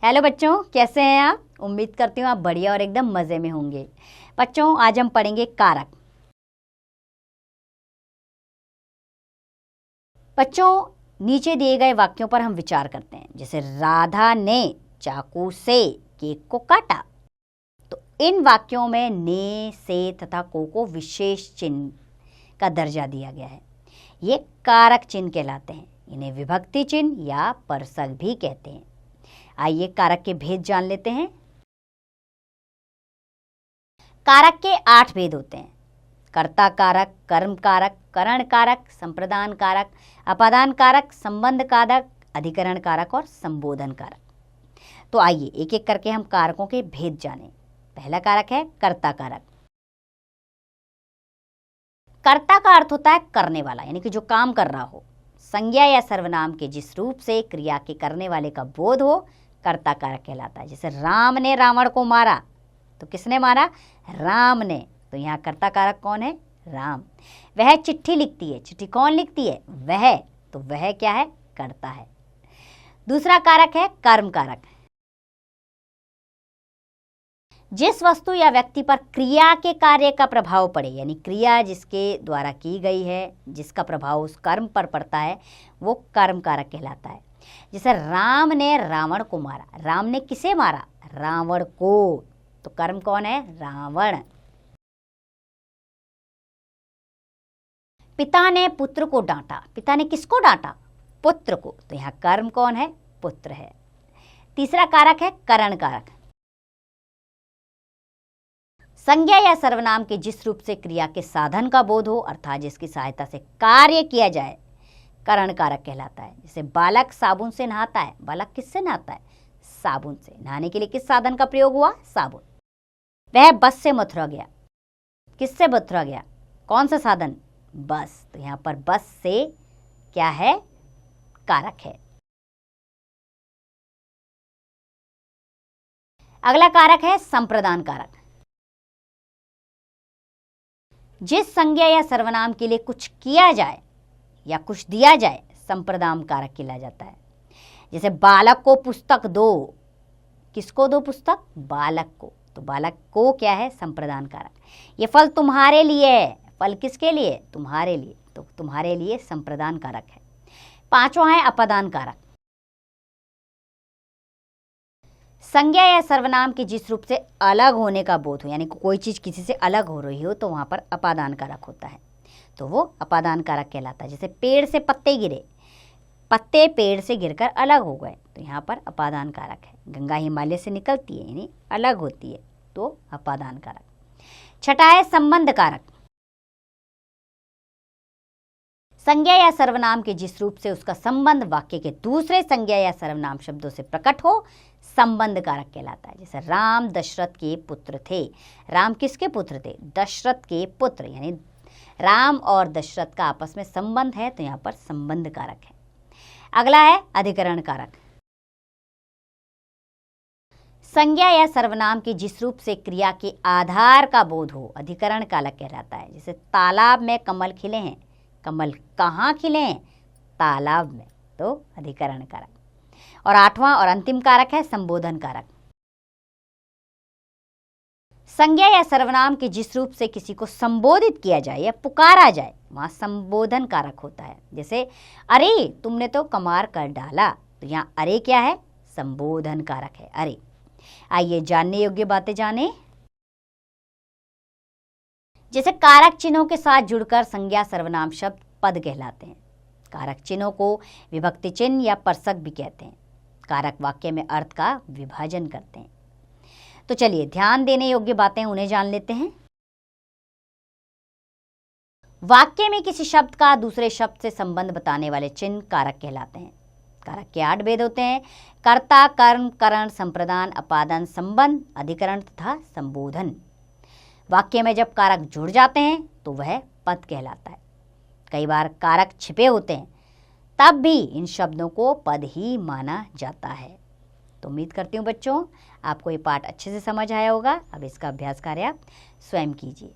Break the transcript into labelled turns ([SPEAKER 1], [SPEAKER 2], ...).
[SPEAKER 1] Hello बच्चों, कैसे हैं आप। उम्मीद करती हूँ आप बढ़िया और एकदम मज़े में होंगे। बच्चों, आज हम पढ़ेंगे कारक। बच्चों, नीचे दिए गए वाक्यों पर हम विचार करते हैं। जैसे राधा ने चाकू से केक को काटा, तो इन वाक्यों में ने, से तथा को विशेष चिन्ह का दर्जा दिया गया है। ये कारक चिन्ह कहलाते हैं। इन्हें विभक्ति चिन्ह या परसक भी कहते हैं। आइए कारक के भेद जान लेते हैं। कारक के 8 भेद होते हैं। कर्ता कारक, कर्म कारक, करण कारक, संप्रदान कारक, अपादान कारक, संबंध कारक, अधिकरण कारक और संबोधन कारक। तो आइए एक एक करके हम कारकों के भेद जानें। पहला कारक है कर्ता कारक। कर्ता का अर्थ होता है करने वाला, यानी कि जो काम कर रहा हो। संज्ञा या सर्वनाम के जिस रूप से क्रिया के करने वाले का बोध हो, कर्ता कारक कहलाता है। जैसे राम ने रावण को मारा, तो किसने मारा? राम ने। तो यहाँ कर्ता कारक कौन है? राम। वह चिट्ठी लिखती है, चिट्ठी कौन लिखती है? वह। तो वह क्या है? कर्ता है। दूसरा कारक है कर्म कारक। जिस वस्तु या व्यक्ति पर क्रिया के कार्य का प्रभाव पड़े, यानी क्रिया जिसके द्वारा की गई है, जिसका प्रभाव उस कर्म पर पड़ता है, वो कर्म कारक कहलाता है। जैसे राम ने रावण को मारा। राम ने किसे मारा? रावण को। तो कर्म कौन है? रावण। पिता ने पुत्र को डांटा। पिता ने किसको डांटा? पुत्र को। तो यहाँ कर्म कौन है? पुत्र है। तीसरा कारक है करण कारक। संज्ञा या सर्वनाम के जिस रूप से क्रिया के साधन का बोध हो, अर्थात जिसकी सहायता से कार्य किया जाए, करण कारक कहलाता है। जैसे बालक साबुन से नहाता है। बालक किससे नहाता है? साबुन से। नहाने के लिए किस साधन का प्रयोग हुआ? साबुन। वह बस से मथुरा गया। किससे मथुरा गया? कौन सा साधन? बस। तो यहाँ पर बस से क्या है? कारक है। अगला कारक है संप्रदान कारक। जिस संज्ञा या सर्वनाम के लिए कुछ किया जाए या कुछ दिया जाए, संप्रदान कारक कहला जाता है। जैसे बालक को पुस्तक दो। किसको दो पुस्तक? बालक को। तो बालक को क्या है? संप्रदान कारक। ये फल तुम्हारे लिए है। फल किसके लिए? तुम्हारे लिए। तो तुम्हारे लिए संप्रदान कारक है। पांचवा है अपादान कारक। संज्ञा या सर्वनाम के जिस रूप से अलग होने का बोध हो, यानी कोई चीज किसी से अलग हो रही हो, तो वहां पर अपादान कारक होता है। तो वो अपादान कारक कहलाता है। जैसे पेड़ से पत्ते गिरे। पत्ते पेड़ से गिरकर अलग हो गए, तो यहाँ पर अपादान कारक है। गंगा हिमालय से निकलती है, यानी अलग होती है, तो अपादान कारक। छठा है संबंध कारक। संज्ञा या सर्वनाम के जिस रूप से उसका संबंध वाक्य के दूसरे संज्ञा या सर्वनाम शब्दों से प्रकट हो, संबंध कारक कहलाता है। जैसे राम दशरथ के पुत्र थे। राम किसके पुत्र थे? दशरथ के पुत्र। यानी राम और दशरथ का आपस में संबंध है, तो यहाँ पर संबंध कारक है। अगला है अधिकरण कारक। संज्ञा या सर्वनाम के जिस रूप से क्रिया के आधार का बोध हो, अधिकरण कारक कहलाता है। जैसे तालाब में कमल खिले हैं। कमल कहाँ खिले हैं? तालाब में। तो अधिकरण कारक। और आठवां और अंतिम कारक है संबोधन कारक। संज्ञा या सर्वनाम के जिस रूप से किसी को संबोधित किया जाए या पुकारा जाए, वहां संबोधन कारक होता है। जैसे अरे तुमने तो कमाल कर डाला। तो यहाँ अरे क्या है? संबोधन कारक है। अरे। आइए जानने योग्य बातें जाने। जैसे कारक चिन्हों के साथ जुड़कर संज्ञा सर्वनाम शब्द पद कहलाते हैं। कारक चिन्हों को विभक्ति चिन्ह या परसक भी कहते हैं। कारक वाक्य में अर्थ का विभाजन करते हैं। तो चलिए ध्यान देने योग्य बातें उन्हें जान लेते हैं। वाक्य में किसी शब्द का दूसरे शब्द से संबंध बताने वाले चिन्ह कारक कहलाते हैं। कारक के 8 भेद होते हैं। कर्ता, कर्म, करण, संप्रदान, अपादान, संबंध, अधिकरण तथा संबोधन। वाक्य में जब कारक जुड़ जाते हैं तो वह पद कहलाता है। कई बार कारक छिपे होते हैं, तब भी इन शब्दों को पद ही माना जाता है। तो उम्मीद करती हूँ बच्चों आपको ये पाठ अच्छे से समझ आया होगा। अब इसका अभ्यास कार्य आप स्वयं कीजिए।